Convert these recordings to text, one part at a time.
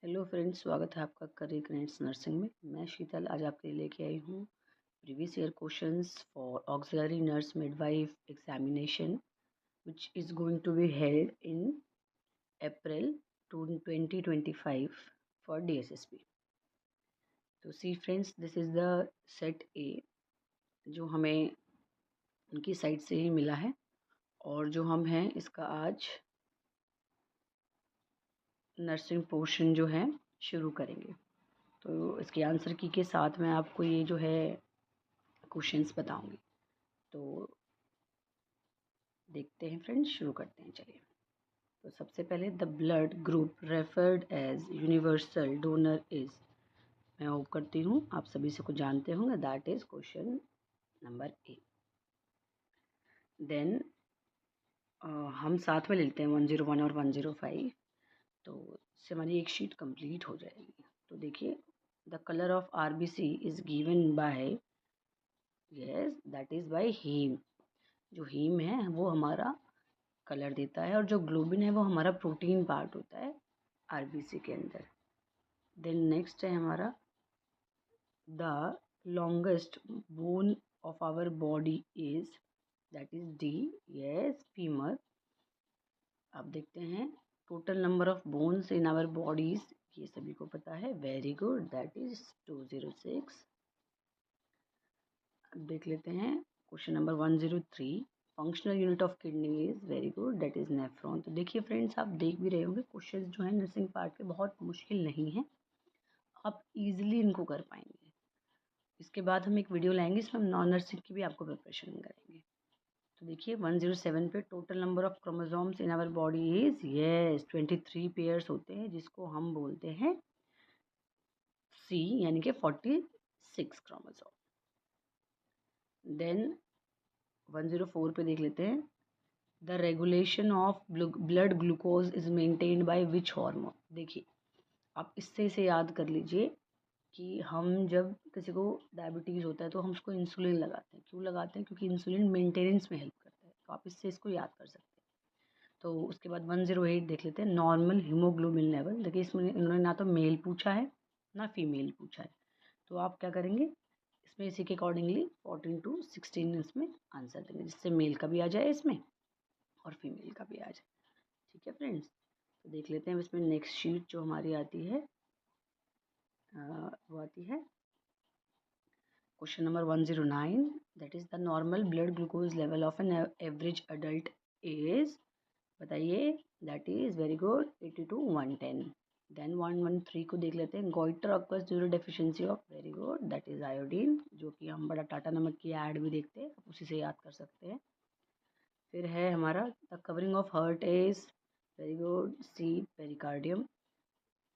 Hello friends, स्वागत है आपका करियर कनेक्ट्स नर्सिंग में। मैं शीतल आज आपके लिए लेके आई हूँ previous year questions for auxiliary nurse midwife examination which is going to be held in April 2025 for DSSP। तो see friends, this is the set A जो हमें उनकी साइट से ही मिला है और जो हम हैं इसका आज नर्सिंग पोर्शन जो है शुरू करेंगे। तो इसके आंसर की के साथ मैं आपको ये जो है क्वेश्चंस बताऊंगी। तो देखते हैं फ्रेंड्स, शुरू करते हैं। चलिए, तो सबसे पहले the blood group referred as universal donor is, मैं होप करती हूँ आप सभी से कुछ जानते होंगे, that is question number A. Then हम साथ में लेते हैं 101 और 105, तो इससे हमारी एक शीट कंप्लीट हो जाएगी। तो देखिए, the colour of RBC is given by, yes that is by heme. जो हीम है वो हमारा कलर देता है और जो ग्लोबिन है वो हमारा प्रोटीन पार्ट होता है RBC के अंदर। देन नेक्स्ट है हमारा the longest bone of our body is, that is D, yes femur. अब देखते हैं total number of bones in our bodies, ये सभी को पता है, वेरी गुड, दैट इज 206। अब देख लेते हैं question number 103, functional unit of kidney is, very good, that is nephron. तो देखिए फ्रेंड्स, आप देख भी रहे होंगे क्वेश्चन जो है नर्सिंग पार्ट के बहुत मुश्किल नहीं है, आप इजीली इनको कर पाएंगे। इसके बाद हम एक वीडियो लाएंगे, इसमें हम नॉन नर्सिंग की भी आपको प्रिपरेशन करेंगे। तो देखिए 107 पे total number of chromosomes in our body is, yes 23 pairs होते हैं, जिसको हम बोलते हैं C, यानी कि 46 क्रोमोसोम। देन 104 पे देख लेते हैं, the regulation of blood glucose is maintained by which hormone. देखिए, आप इससे इसे याद कर लीजिए कि हम जब किसी को डायबिटीज़ होता है तो हम उसको इंसुलिन लगाते हैं। क्यों लगाते हैं? क्योंकि इंसुलिन मेंटेनेंस में हेल्प करता है। तो आप इससे इसको याद कर सकते हैं। तो उसके बाद 108 देख लेते हैं, नॉर्मल हीमोग्लोबिन लेवल। देखिए, इसमें इन्होंने ना तो मेल पूछा है ना फीमेल पूछा है, तो आप क्या करेंगे, इसमें इसी के अकॉर्डिंगली 14 to 16 इसमें आंसर देंगे, जिससे मेल का भी आ जाए इसमें और फीमेल का भी आ जाए। ठीक है फ्रेंड्स, तो देख लेते हैं इसमें नेक्स्ट शीट जो हमारी आती है, वो आती है question number 109, that is the normal blood glucose level of an average adult is, बताइए, that is very good 80 to 110। Then 113 को देख लेते हैं, goitre occurs due to deficiency of, very good, that is iodine, जो कि हम बड़ा टाटा नमक की ऐड भी देखते हैं, उसी से याद कर सकते हैं। फिर है हमारा the covering of heart is, very good, C, pericardium.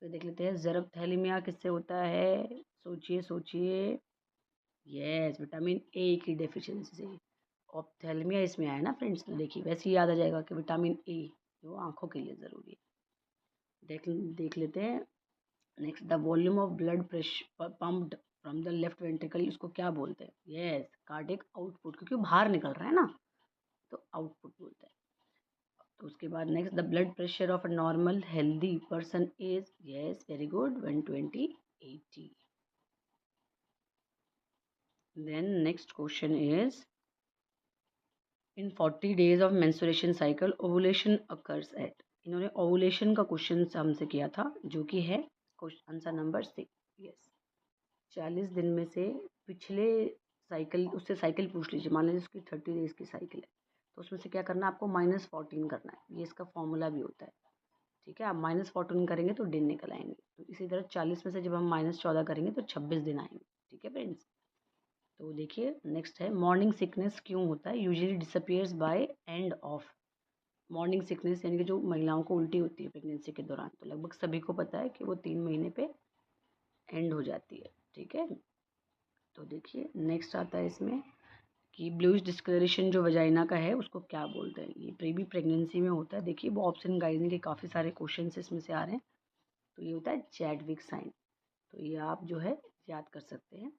फिर देख लेते हैं ज़रब थैलेमिया किससे होता है, सोचिए सोचिए, यस विटामिन ए की डेफिशिएंसी से। ऑप्थेल्मिया इसमें आया ना फ्रेंड्स, तो देखिए वैसे ही याद आ जाएगा कि विटामिन ए जो आंखों के लिए ज़रूरी है। देख लेते हैं next, the volume of blood pressure pumped from the left ventricle, उसको क्या बोलते हैं, यस कार्डियक आउटपुट, क्योंकि बाहर निकल रहा है ना, तो आउटपुट बोलते हैं। तो उसके बाद next, the blood pressure of a normal healthy person is, yes very good, 120/80। Then next question is, in 40 days of menstruation cycle ovulation occurs at, इन्होंने ओवुलेशन का क्वेश्चन हमसे किया था, जो कि है क्वेश्चन आंसर नंबर 6, यस 40 दिन में से पिछले साइकिल, उससे साइकिल पूछ लीजिए, मान लीजिए उसकी 30 डेज की साइकिल है, तो उसमें से क्या करना है आपको, -14 करना है, ये इसका फॉर्मूला भी होता है। ठीक है, आप -14 करेंगे तो दिन निकल आएंगे, तो इसी तरह 40 में से जब हम -14 करेंगे तो 26 दिन आएंगे। ठीक है फ्रेंड्स, तो देखिए नेक्स्ट है, मॉर्निंग सिकनेस क्यों होता है, usually disappears by end of, morning sickness यानी कि जो महिलाओं को उल्टी होती है प्रेगनेंसी के दौरान, तो लगभग सभी को पता है कि वो 3 महीने पे एंड हो जाती है। ठीक है, तो देखिए नेक्स्ट आता है इसमें कि ब्लूइश डिस्कलरेशन जो वजाइना का है उसको क्या बोलते हैं, ये प्री भी प्रेगनेंसी में होता है। देखिए वो ऑप्शन गाइड के काफ़ी सारे क्वेश्चन इसमें से आ रहे हैं, तो ये होता है चैडविक साइन, तो ये आप जो है याद कर सकते हैं।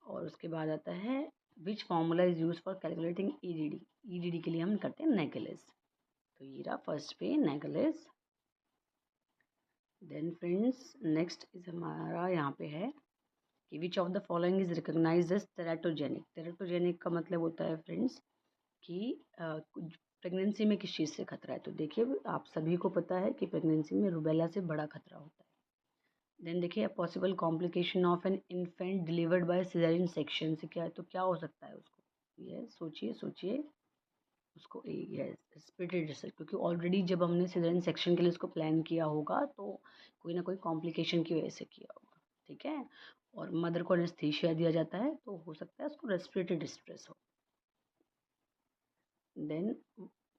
और उसके बाद आता है which formula is use for calculating EDD, EDD के लिए हम करते हैं नेगलेस, तो ये रहा फर्स्ट पे Naegele's. Then friends next is हमारा यहाँ पे है कि which of the following is recognised as teratogenic. Teratogenic का मतलब होता है फ्रेंड्स कि प्रेगनेंसी में किस चीज़ से खतरा है। तो देखिए आप सभी को पता है कि प्रेगनेंसी में रूबेला से बड़ा खतरा होता है। देन देखिए a possible complication of an infant delivered by caesarean section से क्या है, तो क्या हो सकता है उसको। ये सोचिए सोचिए उसको ये स्प्लिटेड डिस्क, क्योंकि ऑलरेडी जब हमने सिजेरियन सेक्शन के लिए उसको प्लान किया होगा तो कोई ना कोई कॉम्प्लिकेशन की वजह से किया होगा, ठीक है। और मदर को एनेस्थीसिया दिया जाता है तो हो सकता है उसको रेस्पिरेटरी डिस्ट्रेस हो। Then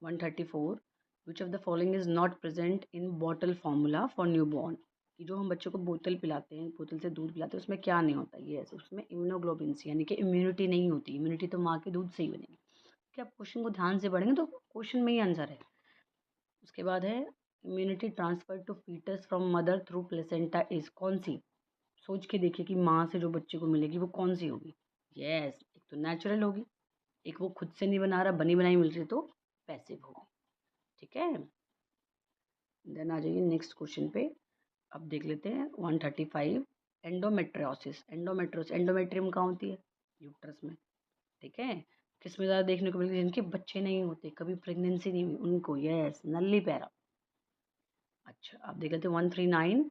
134 which of the following is not present in bottle formula for newborn. कि जो हम बच्चों को बोतल पिलाते हैं, बोतल से दूध पिलाते हैं, उसमें क्या नहीं होता। ये उसमें इम्यूनोग्लोबिन सी यानी कि इम्यूनिटी नहीं होती। इम्यूनिटी तो माँ के दूध से ही बनेगी। कि आप क्वेश्चन को ध्यान से पढ़ेंगे तो क्वेश्चन में ही आंसर है। उसके बाद है immunity transfer to foetus from mother through placenta is कौन सी। सोच के देखिए कि माँ से जो बच्चे को मिलेगी वो कौन सी होगी। यस, एक तो नेचुरल होगी, एक वो खुद से नहीं बना रहा, बनी बनाई मिल रही तो पैसिव होगी, ठीक है। देन आ जाइए नेक्स्ट क्वेश्चन पे। अब देख लेते हैं 135 एंडोमेट्रियोसिस। एंडोमेट्रियम कहाँ होती है, यूट्रस में, ठीक है। किसमें ज़्यादा देखने को मिलती है, जिनके बच्चे नहीं होते, कभी प्रेगनेंसी नहीं हुई उनको। Yes, nullipara. अच्छा आप देख लेते हैं 139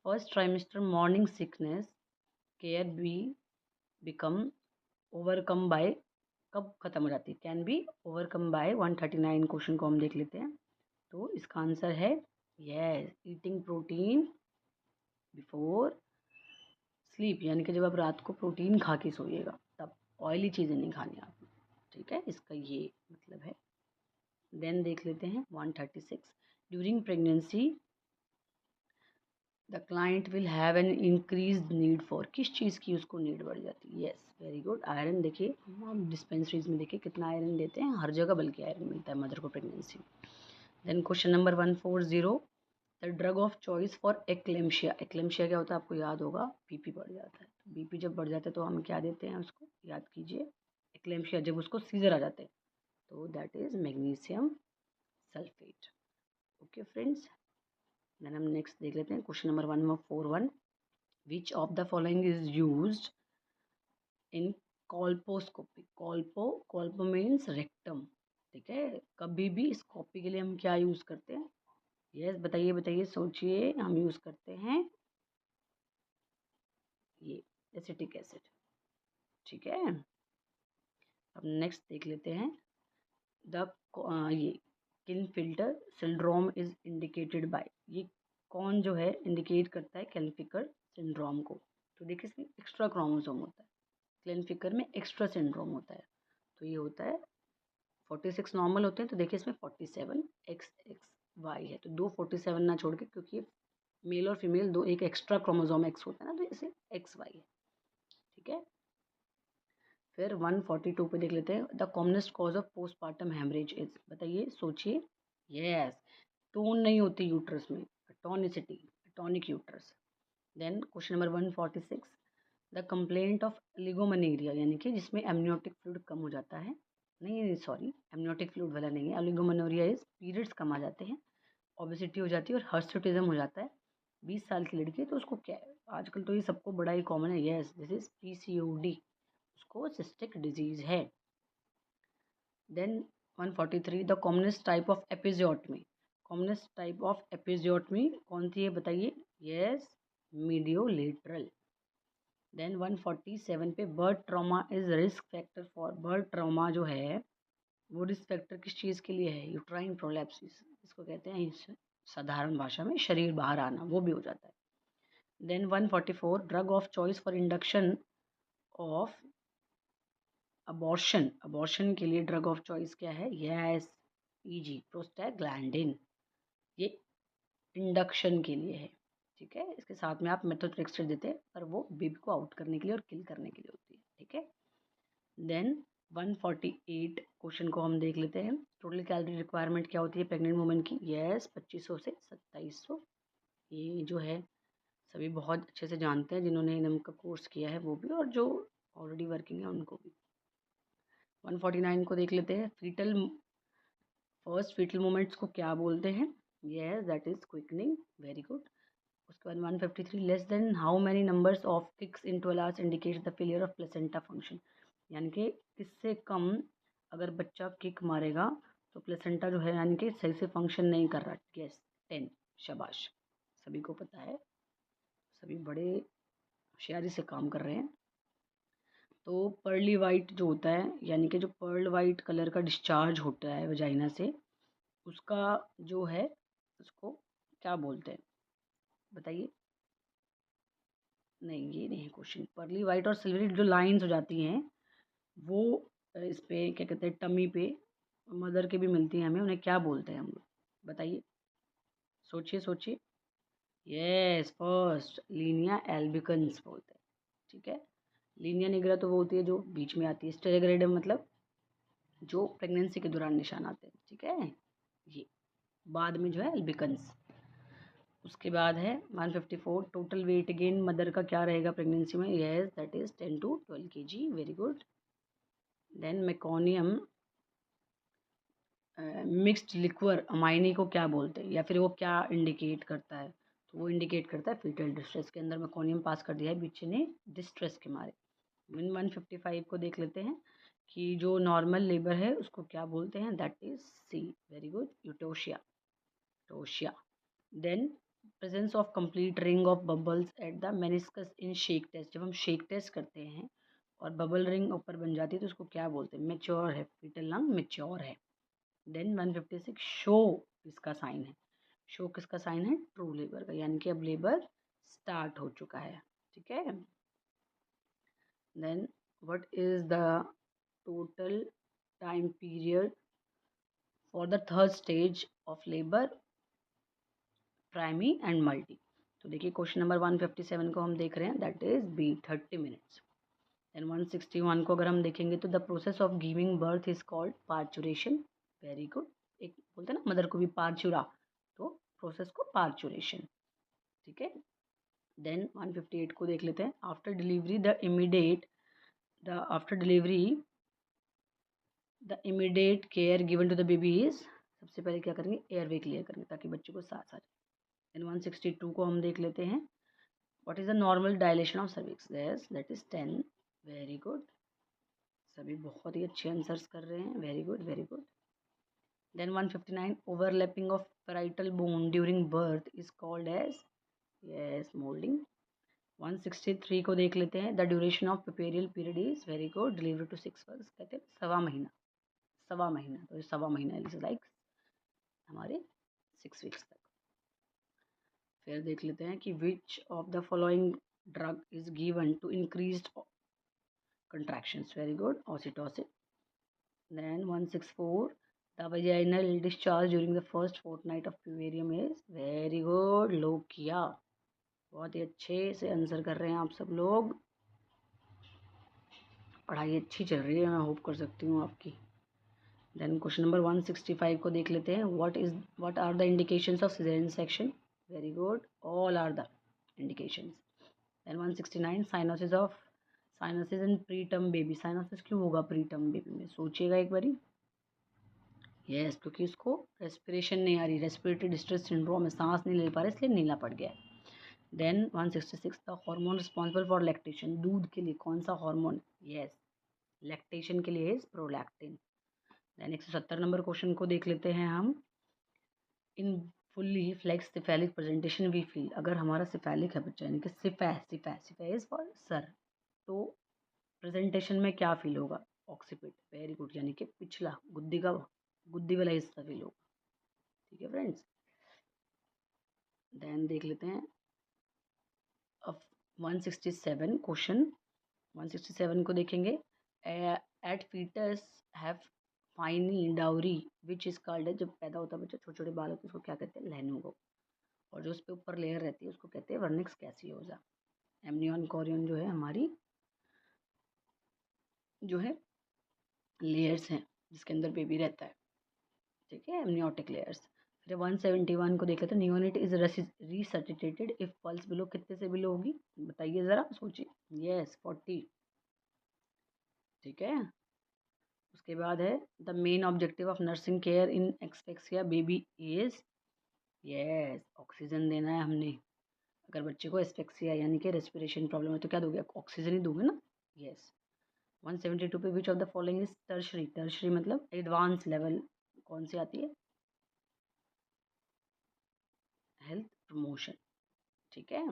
first trimester morning sickness care be become overcome by, कब खत्म हो जाती है, can be overcome by. 139 question को हम देख लेते हैं। तो इसका आंसर है yes, eating protein before sleep, यानी कि जब आप रात को प्रोटीन खा के सोइएगा तब ऑयली चीज़ें नहीं खानी आपने, ठीक है, इसका ये मतलब है। देन देख लेते हैं 136 during pregnancy the client will have an increase need for, किस चीज़ की उसको नीड बढ़ जाती है। Yes very good, iron. देखिए हम डिस्पेंसरीज में देखिए कितना आयरन देते हैं, हर जगह बल्कि आयरन मिलता है मदर को प्रेगनेंसी में। Then question number 140 the drug of choice for eclampsia. Eclampsia क्या होता है आपको याद होगा, बीपी बढ़ जाता है। तो बीपी जब बढ़ जाता है तो हम क्या देते हैं उसको, याद कीजिए। एक्लेम्शिया जब उसको सीजर आ जाते हैं तो that is magnesium sulphate. Okay friends, then हम नेक्स्ट देख लेते हैं question number 141 which of the following is used in colposcopy. Colpo means rectum, ठीक है। कभी भी स्कोपी के लिए हम क्या यूज़ करते हैं। यस बताइए बताइए, सोचिए। हम यूज़ करते हैं ये एसिटिक एसिड, ठीक है। अब नेक्स्ट देख लेते हैं द ये किन filter syndrome is indicated by. ये कौन जो है इंडिकेट करता है क्लेनफिकर सिंड्रोम को। तो देखिए इसमें एक्स्ट्रा क्रोमोसोम होता है, क्लेनफिकर में एक्स्ट्रा सिंड्रोम होता है। तो ये होता है 46 नॉर्मल होते हैं, तो देखिए इसमें 47 XXY है। तो दो 47 ना छोड़ के, क्योंकि मेल और फीमेल दो, एक एक्स्ट्रा क्रोमोसोम एक्स होता है ना, तो इसे XY है, ठीक है। फिर 142 पे देख लेते हैं the commonest cause of postmortem haemorrhage is. बताइए सोचिए। यस, टोन नहीं होती यूट्रस में, tonicity, tonic uterus. Then question number 146 the complaint of oligomenorrhoea, यानी कि जिसमें एमनियोटिक फ्लूइड कम हो जाता है। नहीं सॉरी, एमनियोटिक फ्लूइड वाला नहीं है। एलिगोमनेरिया इज पीरियड्स कम आ जाते हैं, ओबेसिटी हो जाती है और हर्सुटिज्म हो जाता है। 20 साल की लड़की है तो उसको क्या है, आजकल तो ये सबको बड़ा ही कॉमन है। यस दिस इज PCOD, उसको सिस्टिक डिजीज है। Then 143 the commonest type of episiotomy. Commonest type of episiotomy कौन सी है बताइए। Yes, mediolateral. देन 147 पे birth trauma is risk factor for. Birth trauma जो है वो रिस्क फैक्टर किस चीज़ के लिए है, यूट्राइन प्रोलैप्सिस, इसको कहते हैं साधारण भाषा में शरीर बाहर आना, वो भी हो जाता है। Then 144 drug of choice for induction of abortion. Abortion के लिए ड्रग ऑफ चॉइस क्या है। यस, EG प्रोस्टैग्लैंडिन, ये इंडक्शन के लिए है, ठीक है। इसके साथ में आप मेथोट्रेक्सेट देते हैं पर वो बेबी को आउट करने के लिए और किल करने के लिए होती है, ठीक है। देन 148 क्वेश्चन को हम देख लेते हैं। टोटल कैलोरी रिक्वायरमेंट क्या होती है प्रेग्नेंट वुमेन की। यस 2500 से 2700। ये जो है सभी बहुत अच्छे से जानते हैं, जिन्होंने इनम का कोर्स किया है वो भी, और जो ऑलरेडी वर्किंग है उनको भी। 149 को देख लेते हैं। फर्स्ट फीटल मोमेंट्स को क्या बोलते हैं। Yes that is quickening, very good. उसके बाद 153 less than how many numbers of kicks in 12 hours indicate the failure of placenta function, यानी कि इससे कम अगर बच्चा किक मारेगा तो प्लेसेंटा जो है यानी कि सही से फंक्शन नहीं कर रहा। यस 10, शाबाश, सभी को पता है, सभी बड़े होशियारी से काम कर रहे हैं। तो पर्ली वाइट जो होता है यानी कि जो पर्ल वाइट कलर का डिस्चार्ज होता है वजाइना से, उसका जो है उसको क्या बोलते हैं बताइए। नहीं ये नहीं है क्वेश्चन। पर्ली वाइट और सिल्वरी जो लाइंस हो जाती हैं वो इस पे क्या कहते हैं, टमी पे मदर के भी मिलती हैं हमें, उन्हें क्या बोलते हैं हम लोग बताइए, सोचिए सोचिए। यस फर्स्ट लीनिया एल्बिकन्स बोलते हैं। ठीक है, लीनिया निग्रा तो वो होती है जो बीच में आती है, स्टेरोग्रेडम मतलब जो प्रेगनेंसी के दौरान निशान आते हैं। ठीक है, ये बाद में जो है एल्बिकन्स। उसके बाद है 154 टोटल वेट गेन मदर का क्या रहेगा प्रेगनेंसी में। Yes that is 10 to 12 kg, very good. Then meconium mixed liquor amnii को क्या बोलते हैं या फिर वो क्या इंडिकेट करता है, तो वो इंडिकेट करता है फीटल डिस्ट्रेस। के अंदर मेकोनियम पास कर दिया है बच्चे ने डिस्ट्रेस के मारे। 155 को देख लेते हैं कि जो नॉर्मल लेबर है उसको क्या बोलते हैं, that is C, very good, eutocia, tocia. Then presence of complete ring of bubbles at the meniscus in shake test, जब हम शेक टेस्ट करते हैं और बबल रिंग ऊपर बन जाती है तो उसको क्या बोलते हैं, मेच्योर है, फीटल लंग मेच्योर है। देन 156 शो किसका साइन है, शो किसका साइन है, ट्रू लेबर का, यानी कि अब लेबर स्टार्ट हो चुका है। ठीक है, then what is the total time period for the third stage of labour, primi and multi. तो देखिए क्वेश्चन नंबर 157 को हम देख रहे हैं, that is B 30 minutes. Then 161 को अगर हम देखेंगे तो the process of giving birth is called parturition, very good. एक बोलते हैं ना मदर को भी पार्चुरा, तो प्रोसेस को पार्चुरेशन। ठीक है, देन 158 को देख लेते हैं, after delivery the immediate care given to the baby is, सबसे पहले क्या करेंगे, एयरवे क्लियर करेंगे ताकि बच्चे को सांस आ जाए। देन 162 को हम देख लेते हैं, what is the normal dilation of cervix, yes that is 10, very good, सभी बहुत ही अच्छे आंसर्स कर रहे हैं, very good very good. Then 159 overlapping of parietal bone during birth is called as, yes moulding. 163 को देख लेते हैं, the duration of puerperal period is, very good, delivery to 6 months, कहते हैं सवा महीना, सवा महीना, तो ये सवा महीना इज लाइक हमारे 6 वीक्स तक। फिर देख लेते हैं कि which of the following drug is given to increase contractions, very good, oxytocin. Then 164 the vaginal discharge during the first fortnight of puerium is, very good, लोग किया, बहुत ही अच्छे से आंसर कर रहे हैं आप सब लोग, पढ़ाई अच्छी चल रही है, मैं होप कर सकती हूँ आपकी। देन क्वेश्चन नंबर 165 को देख लेते हैं, what are the indications of caesarean section, very good, all are the indications. Then 169 cyanosis in preterm baby, cyanosis क्यों होगा प्री टर्म बेबी में, सोचिएगा एक बारी। यस क्योंकि उसको रेस्पिरेशन नहीं आ रही, रेस्पिरेटरी डिस्ट्रेस सिंड्रोम में सांस नहीं ले पा रहे, इसलिए नीला पड़ गया है। Then 166 the hormone responsible for lactation, दूध के लिए कौन सा हार्मोन, यस लैक्टेशन के लिए is prolactin. Then 170 number question को देख लेते हैं हम, in fully flexed cephalic presentation we feel, अगर हमारा सिफेलिक है बच्चा यानी कि सिफा इज फॉर सर, तो प्रेजेंटेशन में क्या फील होगा, ऑक्सीपिट, वेरी गुड, यानी कि पिछला गुद्दी वाला हिस्सा फील होगा। ठीक है फ्रेंड्स, देन देख लेते हैं अब 167 क्वेश्चन, 167 को देखेंगे, at fetus have fine downy which is called है, जब पैदा होता है बच्चा छोटे छोटे बाल होते हैं उसको क्या कहते हैं, लैनुगो, और जो उस पर ऊपर लेयर रहती है उसको कहते हैं वर्निक्स कैसियोजा। एमनियन कोरियन जो है हमारी जो है लेयर्स हैं जिसके अंदर बेबी रहता है। ठीक है, एमनियोटिक लेयर्स। फिर 171 को देख लेते हैं, neonate is resuscitated if pulse below, कितने से बिलो होगी बताइए ज़रा सोचिए, यस 40। ठीक है, उसके बाद है the main objective of nursing care in asphyxia baby is, yes oxygen देना है हमने, अगर बच्चे को एस्फिक्सिया यानी कि रेस्पिरेशन प्रॉब्लम है तो क्या दोगे, ऑक्सीजन ही दोगे ना। यस। 172 पे विच of the following is tertiary, tertiary मतलब एडवांस लेवल, कौन सी आती है, हेल्थ प्रमोशन। ठीक है,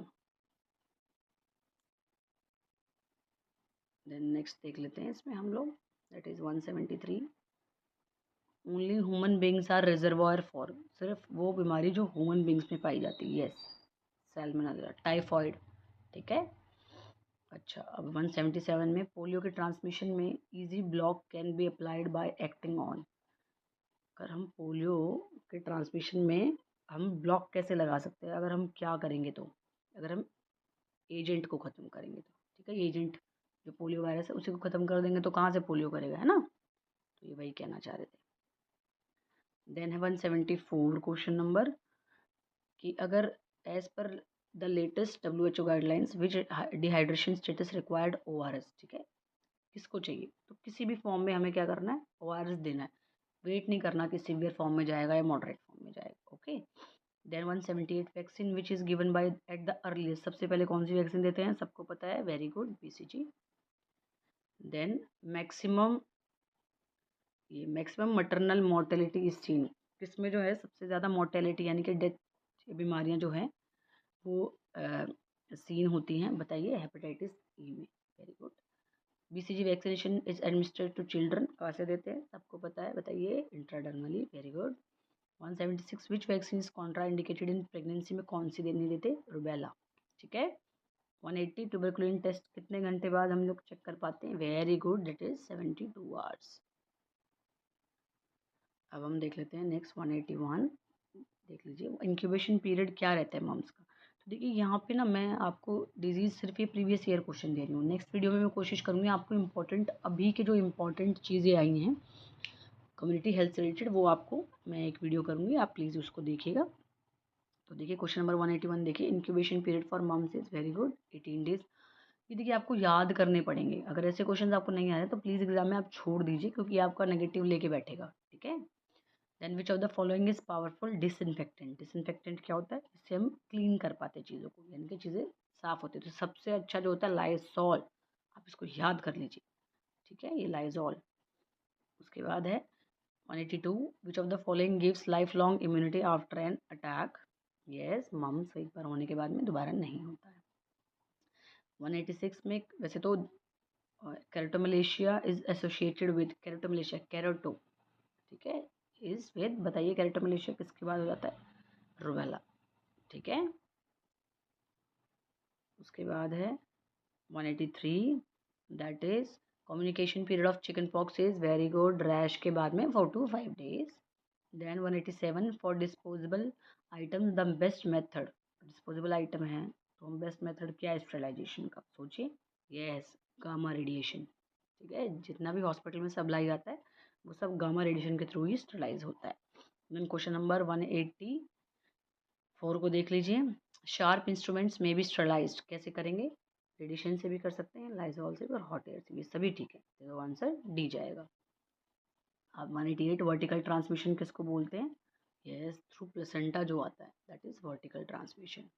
देन नेक्स्ट देख लेते हैं इसमें हम लोग, that is 173, only human beings are reservoir for, सिर्फ वो बीमारी जो ह्यूमन बींग्स में पाई जाती है। Yes, Salmonella, typhoid. ठीक है। अच्छा, अब 177 में पोलियो के ट्रांसमिशन में easy block can be applied by acting on, अगर हम पोलियो के ट्रांसमिशन में हम ब्लॉक कैसे लगा सकते हैं, अगर हम क्या करेंगे तो, अगर हम एजेंट को ख़त्म करेंगे तो। ठीक है, एजेंट जो पोलियो वायरस है उसी को ख़त्म कर देंगे तो कहाँ से पोलियो करेगा, है ना। तो ये वही कहना चाह रहे थे। देन है 174 क्वेश्चन नंबर, कि अगर as per the latest WHO guidelines which dehydration status required ORS, ठीक है, किसको चाहिए, तो किसी भी फॉर्म में हमें क्या करना है, ORS देना है, वेट नहीं करना कि सीवियर फॉर्म में जाएगा या मॉडरेट फॉर्म में जाएगा। Okay. Then 178 vaccine which is given by at the earliest, सबसे पहले कौन सी वैक्सीन देते हैं, सबको पता है, very good, BCG। Then maximum, ये maximum maternal mortality is seen, किसमें जो है सबसे ज़्यादा मोर्टेलिटी यानी कि डेथ बीमारियां जो हैं वो सीन होती हैं, बताइए, हेपेटाइटिस ई में। Very good. BCG vaccination is administered to children, कहाँ से देते हैं, सबको पता है, बताइए, intradermally. Very good. 176 which vaccine is contraindicated in pregnancy में कौन सी देनी देते, रुबेला। ठीक है। 180 ट्यूबरकुलिन टेस्ट कितने घंटे बाद हम लोग चेक कर पाते हैं, very good, that is 72 hours. अब हम देख लेते हैं नेक्स्ट 181, देख लीजिए इंक्यूबेशन पीरियड क्या रहता है मम्स का। तो देखिए यहाँ पे ना मैं आपको डिजीज़ सिर्फ ये प्रीवियस ईयर क्वेश्चन दे रही हूँ, नेक्स्ट वीडियो में मैं कोशिश करूँगी आपको इंपॉर्टेंट अभी के जो इंपॉर्टेंट चीज़ें आई हैं कम्युनिटी हेल्थ से रिलेटेड वो आपको मैं एक वीडियो करूँगी, आप प्लीज़ उसको देखिएगा। तो देखिए क्वेश्चन नंबर 181 देखिए, incubation period for mumps is very good 18 days. ये देखिए आपको याद करने पड़ेंगे, अगर ऐसे क्वेश्चन आपको नहीं आ रहे तो प्लीज़ एग्जाम में आप छोड़ दीजिए क्योंकि आपका नेगेटिव लेके बैठेगा। ठीक है। Then which of the following is powerful disinfectant, disinfectant क्या होता है, इससे हम क्लीन कर पाते हैं चीज़ों को, यानी कि चीज़ें साफ होती है। तो सबसे अच्छा जो होता है लाइसॉल, आप इसको याद कर लीजिए। ठीक है, ये लाइजॉल। उसके बाद है 182 which of the following gives life long immunity after an attack, yes, mumps एक बार होने के बाद में दोबारा नहीं होता है। 186 में वैसे तो कैरोटोमलेशिया इज एसोसिएटेड विद, कैरोटोमलेशिया, कैरोटो, ठीक है, इज विद, बताइए कैरोटोमलेशिया किसके बाद हो जाता है, रुबेला। ठीक है। उसके बाद है 183, that is communication period of chicken pox is very good, rash के बाद में 4 to 5 days। Then 187 for disposable item the best method, disposable item है तो हम बेस्ट मेथड क्या है स्टेरिलाइजेशन का, सोचिए, यस, गामा रेडिएशन। ठीक है, जितना भी हॉस्पिटल में सप्लाई आता है वो सब गामा रेडिएशन के थ्रू ही स्टेरिलाइज होता है। देन क्वेश्चन नंबर 184 को देख लीजिए, शार्प इंस्ट्रूमेंट्स में भी स्टेरिलाइज्ड कैसे करेंगे, रेडिएशन से भी कर सकते हैं, लाइजॉल से भी और हॉट एयर से भी, सभी ठीक है, तो आंसर डी जाएगा। अब 188 वर्टिकल ट्रांसमिशन किसको बोलते हैं, यस, थ्रू प्लेसेंटा जो आता है दैट इज वर्टिकल ट्रांसमिशन।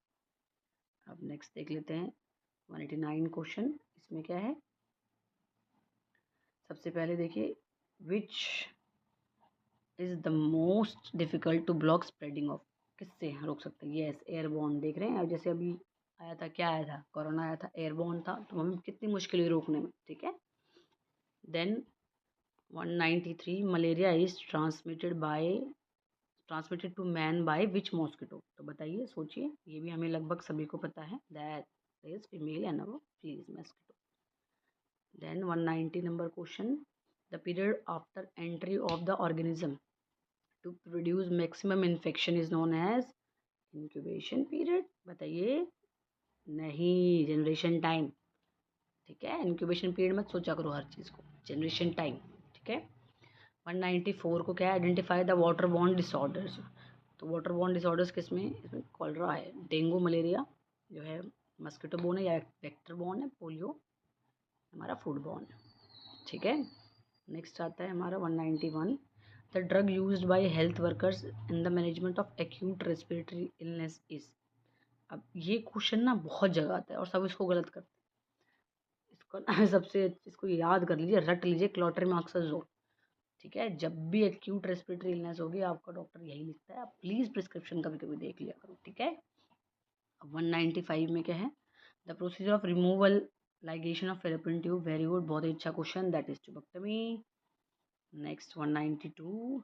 अब नेक्स्ट देख लेते हैं 189 क्वेश्चन, इसमें क्या है, सबसे पहले देखिए which is the most difficult to block spreading of, किससे रोक सकते हैं, यस, एयरबॉर्न। देख रहे हैं अब जैसे अभी आया था, क्या आया था, कोरोना आया था, एयरबॉर्न था, तो हमें कितनी मुश्किल हुई रोकने में। ठीक है। Then 193 malaria is transmitted to man by which mosquito, तो बताइए, सोचिए, ये भी हमें लगभग सभी को पता है, that is female anopheles mosquito. Then 190 number question, the period after entry of the organism to produce maximum infection is known as incubation period, बताइए, नहीं, जनरेशन टाइम। ठीक है, इंक्यूबेशन पीरियड मत सोचा करो हर चीज़ को, जनरेशन टाइम। ठीक है। 194 को क्या है, identify the water borne disorders, तो वाटर बॉर्न डिसऑर्डर्स किसमें, इसमें कॉलरा है, डेंगू मलेरिया जो है मस्किटो बोर्न है या वेक्टर बॉर्न है, पोलियो हमारा फूड बॉर्न है। ठीक है। नेक्स्ट आता है हमारा 191, the drug used by health workers in the management of acute respiratory illness is, अब ये क्वेश्चन ना बहुत जगह आता है और सब इसको गलत करते हैं। इसको ना सबसे इसको याद कर लीजिए, रट लीजिए, क्लॉट्रीमॉक्साजोल। ठीक है, जब भी एक्यूट रेस्पिरेटरी इलनेस होगी आपका डॉक्टर यही लिखता है, आप प्लीज़ प्रिस्क्रिप्शन कभी कभी देख लिया करो। ठीक है, अब 195 में क्या है, the procedure of removal ligation of fallopian tube. Very good, बहुत ही अच्छा question, that is tubectomy. Next 192,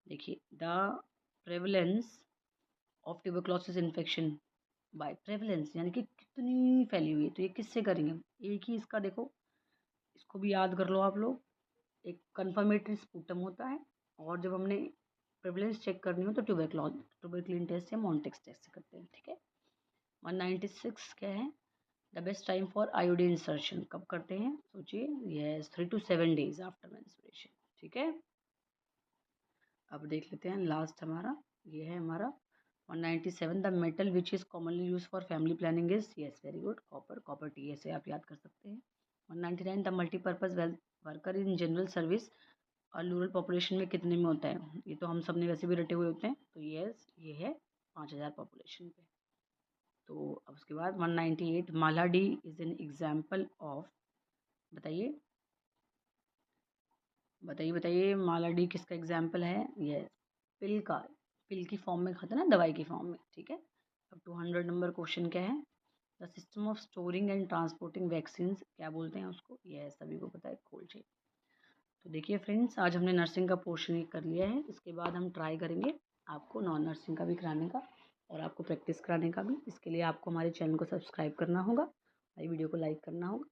देखिए, the prevalence of tuberculosis infection by prevalence, यानी कि कितनी फैली हुई है, तो ये किससे करेंगे हम? एक ही इसका देखो, इसको भी याद कर लो आप लोग। एक कन्फर्मेटरी स्पूटम होता है, और जब हमने प्रेवलेंस चेक करनी हो तो ट्यूबरक्लिन टेस्ट या मॉन्टेक्स टेस्ट से करते हैं। ठीक है, 196 क्या है, the best time for IOD insertion, कब करते हैं सोचिए? Yes, 3 to 7 days after menstruation. ठीक है, अब देख लेते हैं लास्ट हमारा, ये है हमारा 197, the metal which is commonly use for family planning is, yes very good, copper. Copper T से आप याद कर सकते हैं। 199, the multipurpose wealth worker in general service और रूरल पॉपुलेशन में कितने में होता है? ये तो हम सब ने वैसे भी रटे हुए होते हैं, तो यस ये है 5000 पॉपुलेशन पे। तो अब उसके बाद 198, मालाडी इज एन एग्जाम्पल ऑफ, बताइए बताइए बताइए, मालाडी किसका एग्जाम्पल है? यस, पिल का, पिल की फॉर्म में खाता है ना, दवाई की फॉर्म में। ठीक है, अब 200 नंबर क्वेश्चन क्या है, the system of storing and transporting vaccine क्या बोलते हैं उसको? यह सभी को पता है, कोल्ड चेन। तो देखिए फ्रेंड्स, आज हमने नर्सिंग का पोर्शन ही कर लिया है, इसके बाद हम ट्राई करेंगे आपको नॉन नर्सिंग का भी कराने का और आपको प्रैक्टिस कराने का भी। इसके लिए आपको हमारे चैनल को सब्सक्राइब करना होगा, हमारी वीडियो को लाइक करना होगा,